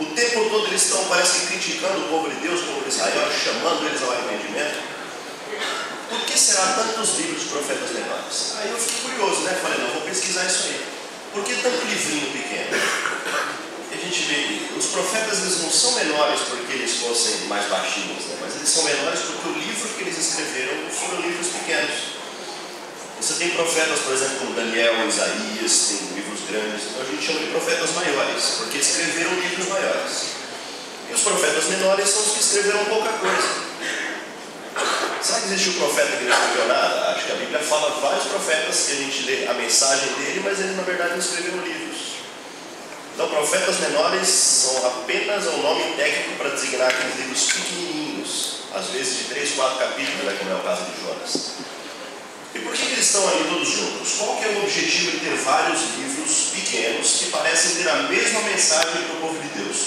O tempo todo eles estão, parece que, criticando o povo de Deus, o povo de Israel, chamando eles ao arrependimento. Por que será tantos livros de profetas menores? Aí eu fiquei curioso, né? Falei, não, vou pesquisar isso aí. Por que tanto livrinho pequeno? A gente vê, os profetas eles não são menores porque eles fossem mais baixinhos, né? Mas eles são menores porque o livro que eles escreveram foram livros pequenos. Você tem profetas, por exemplo, como Daniel, Isaías, tem livros grandes, então a gente chama de profetas maiores, porque escreveram livros maiores. E os profetas menores são os que escreveram pouca coisa. Será que existe um profeta que não escreveu nada? Acho que a Bíblia fala de vários profetas que a gente lê a mensagem dele, mas eles na verdade não escreveram livros. Então, profetas menores são apenas um nome técnico para designar aqueles livros pequenininhos, às vezes de 3, 4 capítulos, né, como é o caso de Jonas. E por que eles estão ali todos juntos? Qual que é o objetivo de ter vários livros pequenos que parecem ter a mesma mensagem para o povo de Deus?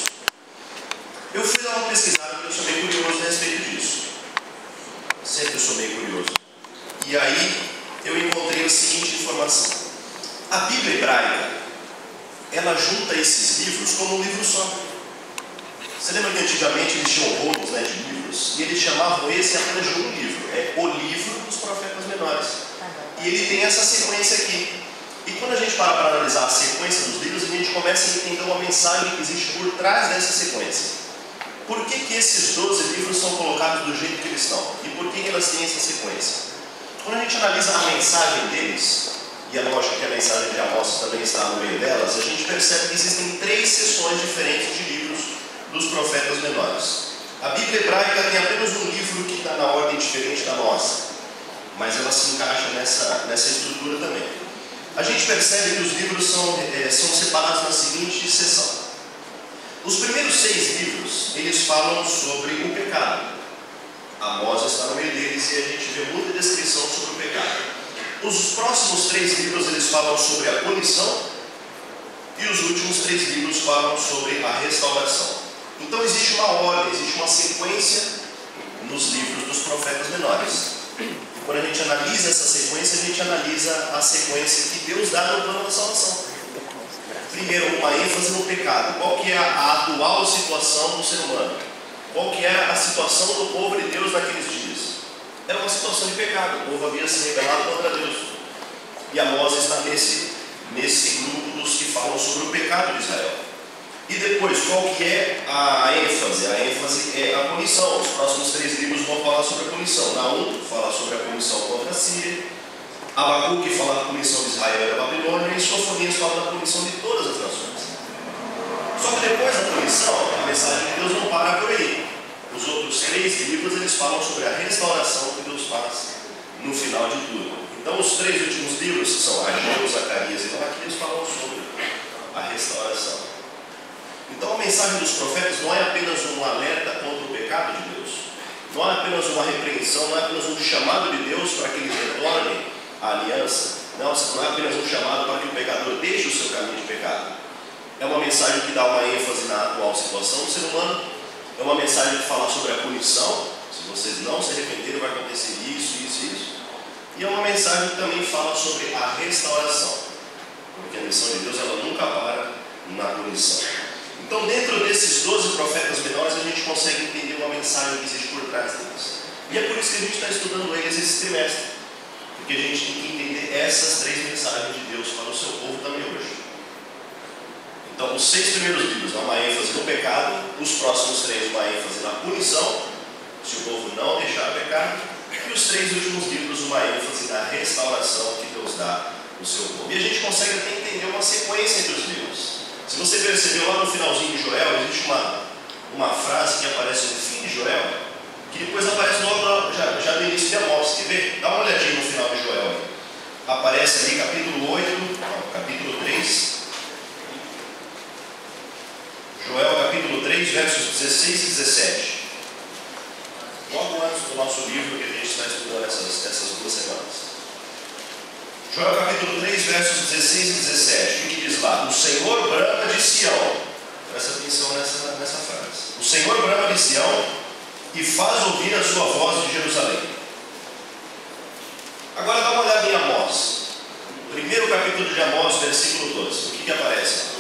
Eu fui dar uma pesquisada porque eu sou meio curioso a respeito disso. Sempre sou meio curioso. E aí eu encontrei a seguinte informação. A Bíblia hebraica, ela junta esses livros como um livro só. Você lembra que antigamente eles tinham rolos, né, de livros? E eles chamavam esse apenas de um livro. É o livro dos profetas menores. E ele tem essa sequência aqui. E quando a gente para analisar a sequência dos livros, a gente começa a entender uma mensagem que existe por trás dessa sequência. Por que esses 12 livros são colocados do jeito que eles estão? E por que elas têm essa sequência? Quando a gente analisa a mensagem deles, e é lógico que a mensagem de Amós também está no meio delas, a gente percebe que existem 3 seções diferentes de livros dos profetas menores. A Bíblia hebraica tem apenas um livro que está na ordem diferente da nossa, mas ela se encaixa nessa estrutura também. A gente percebe que os livros são separados na seguinte seção. Os primeiros 6 livros, eles falam sobre o pecado. Amós está no meio deles e a gente vê muita descrição sobre o pecado. Os próximos 3 livros, eles falam sobre a punição, e os últimos 3 livros falam sobre a restauração. Então existe uma ordem, existe uma sequência nos livros dos profetas menores. Quando a gente analisa essa sequência, a gente analisa a sequência que Deus dá no plano da salvação. Primeiro, uma ênfase no pecado. Qual que é a atual situação do ser humano? Qual que era a situação do povo de Deus naqueles dias? Era uma situação de pecado. O povo havia se rebelado contra Deus. E Amós está nesse grupo dos que falam sobre o pecado de Israel. E depois, qual que é a ênfase? A ênfase é a punição. Os próximos 3 livros vão falar sobre a punição. Naum fala sobre a punição contra a Síria. Abacuque fala da punição de Israel e da Babilônia. E Sofonias fala da punição de todas as nações. Só que depois da punição, a mensagem de Deus não para por aí. Os outros 3 livros, eles falam sobre a restauração que Deus faz no final de tudo. Então, os 3 últimos livros, que são Ageu, Zacarias e Malaquias, falam sobre a restauração. Então, a mensagem dos profetas não é apenas um alerta contra o pecado de Deus. Não é apenas uma repreensão, não é apenas um chamado de Deus para que eles retornem à aliança. Não é apenas um chamado para que o pecador deixe o seu caminho de pecado. É uma mensagem que dá uma ênfase na atual situação do ser humano. É uma mensagem que fala sobre a punição. Se vocês não se arrependerem, vai acontecer isso, isso e isso. E é uma mensagem que também fala sobre a restauração. Porque a missão de Deus, ela nunca para na punição. Então, dentro desses 12 profetas menores, a gente consegue entender uma mensagem que existe por trás deles. E é por isso que a gente está estudando eles esse trimestre. Porque a gente tem que entender essas 3 mensagens de Deus para o seu povo também hoje. Então, os 6 primeiros livros dão uma ênfase no pecado, os próximos 3 uma ênfase na punição, se o povo não deixar pecar, e os 3 últimos livros uma ênfase na restauração que Deus dá ao seu povo. E a gente consegue até entender uma sequência entre os livros. Se você percebeu lá no finalzinho de Joel, existe uma frase que aparece no fim de Joel, que depois aparece logo já no início de Amós. Quer ver? Dá uma olhadinha no final de Joel. Aparece ali capítulo 3. Joel capítulo 3, versos 16 e 17. Logo antes do nosso livro que a gente está estudando essas 2 semanas. Joel capítulo 3, versos 16 e 17. O que diz lá? O Senhor brama de Sião. Presta atenção nessa frase. O Senhor brama de Sião e faz ouvir a sua voz de Jerusalém. Agora dá uma olhada em Amós. Primeiro capítulo de Amós, versículo 12. O que aparece?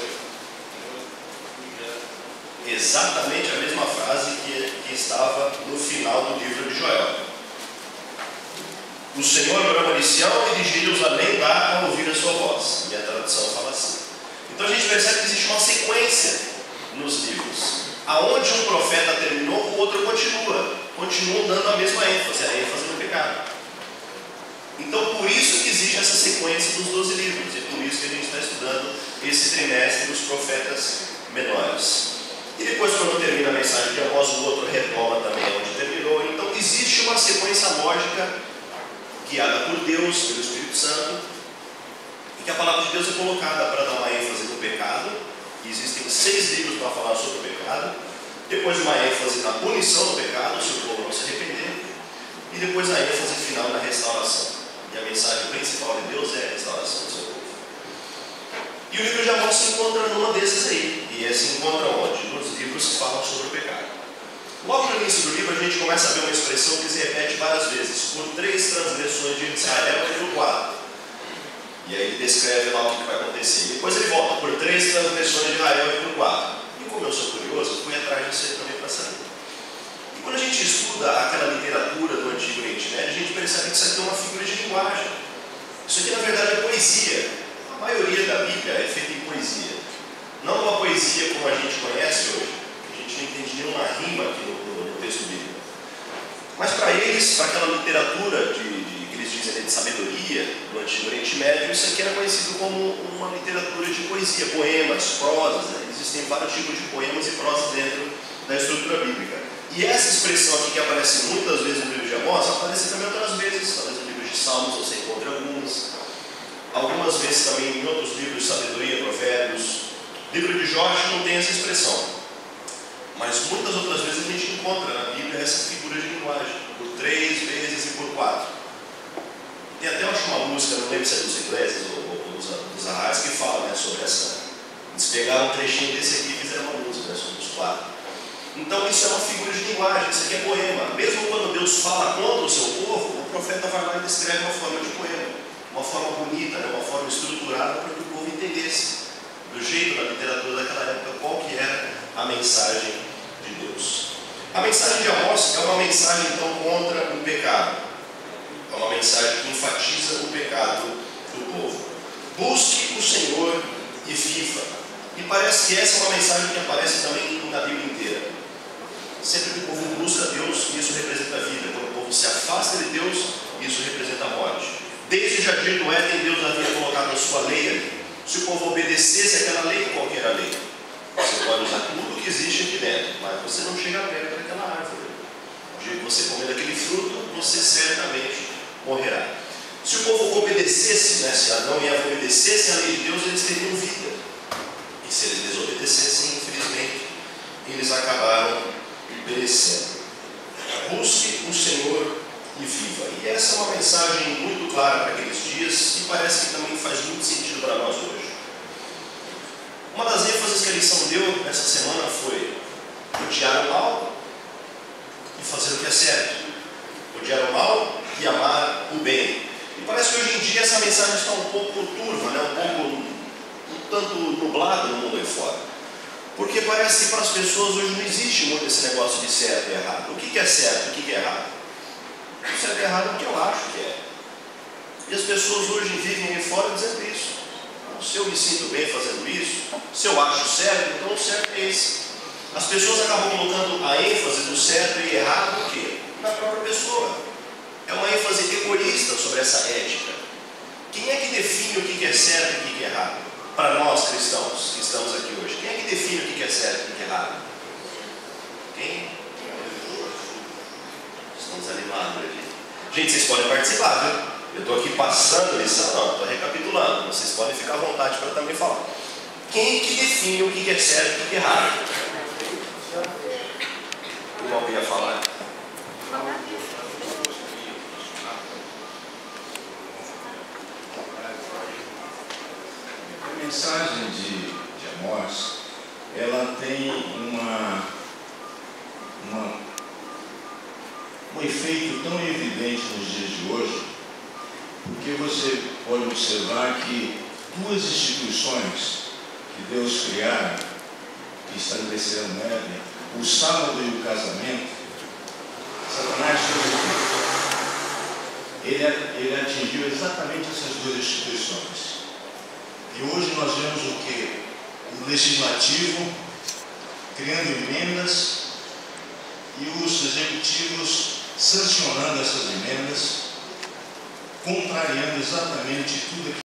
exatamente a mesma frase que estava no final do livro de Joel. O Senhor brama de Sião e de Jerusalém dá a ouvir a sua voz. E a tradução fala assim. Então a gente percebe que existe uma sequência nos livros. Aonde um profeta terminou, o outro continua dando a mesma ênfase, a ênfase no pecado. Então por isso que existe essa sequência dos 12 livros, e por isso que a gente está estudando esse trimestre dos profetas menores. E depois, quando termina a mensagem de Amós, o outro retoma também onde terminou. Então existe uma sequência lógica guiada por Deus, pelo Espírito Santo, e que a palavra de Deus é colocada para dar uma ênfase no pecado. Existem 6 livros para falar sobre o pecado, depois uma ênfase na punição do pecado, se o povo não se arrepender, e depois a ênfase final na restauração. E a mensagem principal de Deus é a restauração do seu povo. E o livro de Amós se encontra numa desses aí. E se encontra onde? Nos livros que falam sobre o pecado. Logo no início do livro a gente começa a ver uma expressão que se repete várias vezes. Por 3 transgressões de Israel e por 4. E aí ele descreve lá o que vai acontecer. Depois ele volta por 3 transgressões de Israel e por 4. E como eu sou curioso, eu fui atrás disso aí também para saber. E quando a gente estuda aquela literatura do Antigo Oriente Médio, a gente percebe que isso aqui é uma figura de linguagem. Isso aqui na verdade é poesia. A maioria da Bíblia é feita em poesia. Não uma poesia como a gente conhece hoje. A gente não entende nenhuma rima aqui no texto bíblico. Mas para eles, para aquela literatura que eles dizem de sabedoria do Antigo Oriente Médio, isso aqui era conhecido como uma literatura de poesia, poemas, prosas. Né? Existem vários tipos de poemas e prosas dentro da estrutura bíblica. E essa expressão aqui que aparece muitas vezes no livro de Amós, aparece também outras vezes. Talvez no livro de Salmos você encontre algumas vezes também em outros livros de sabedoria, provérbios. O livro de Jó não tem essa expressão, mas muitas outras vezes a gente encontra na Bíblia essa figura de linguagem, por 3 vezes e por 4. Tem até uma música, não lembro se é dos ingleses ou dos arrais, que fala, né, sobre essa. Eles pegaram um trechinho desse aqui e fizeram uma música, né, sobre os 4. Então isso é uma figura de linguagem, isso aqui é poema. Mesmo quando Deus fala contra o seu povo, o profeta vai lá e descreve uma forma de poema, uma forma bonita, né, uma forma estruturada para que o povo entendesse, do jeito da literatura daquela época, qual que era a mensagem de Deus. A mensagem de Amós é uma mensagem então contra o pecado. É uma mensagem que enfatiza o pecado do povo. Busque o Senhor e viva. E parece que essa é uma mensagem que aparece também na Bíblia inteira. Sempre que o povo busca Deus, isso representa a vida. Quando o povo se afasta de Deus, isso representa a morte. Desde o jardim do Éden, Deus havia colocado a sua lei ali. Se o povo obedecesse aquela lei, qual que era a lei? Você pode usar tudo que existe aqui dentro, mas você não chega perto daquela árvore. O dia que você comer daquele fruto, você certamente morrerá. Se o povo obedecesse, né, se Adão e Eva obedecessem a lei de Deus, eles teriam vida. E se eles desobedecessem, infelizmente, eles acabaram perecendo. Busque o Senhor e viva. E essa é uma mensagem muito clara para aqueles dias e parece que também faz muito sentido para nós hoje. Uma das ênfases que a lição deu nessa semana foi odiar o mal e fazer o que é certo. Odiar o mal e amar o bem. E parece que hoje em dia essa mensagem está um pouco turva, né? um tanto nublada no mundo aí fora. Porque parece que para as pessoas hoje não existe muito esse negócio de certo e errado. O que é certo e o que é errado? O certo e errado é o que eu acho que é. E as pessoas hoje vivem aí fora dizendo isso. Se eu me sinto bem fazendo isso, se eu acho certo, então o certo é esse. As pessoas acabam colocando a ênfase do certo e errado no quê? Na própria pessoa. É uma ênfase egoísta sobre essa ética. Quem é que define o que é certo e o que é errado? Para nós cristãos que estamos aqui hoje, quem é que define o que é certo e o que é errado? Quem? Estamos animados aqui. Gente, vocês podem participar, viu? Eu estou aqui passando a lição, não, estou recapitulando. Vocês podem ficar à vontade para também falar. Quem que define o que é certo e o que é errado? O alguém ia falar? A mensagem de Amós, ela tem um efeito tão evidente nos dias de hoje, porque você pode observar que duas instituições que Deus criara, que estabeleceram, né, o sábado e o casamento, Satanás ele atingiu exatamente essas duas instituições. E hoje nós vemos o que? O legislativo criando emendas e os executivos sancionando essas emendas, contrariando exatamente tudo aquilo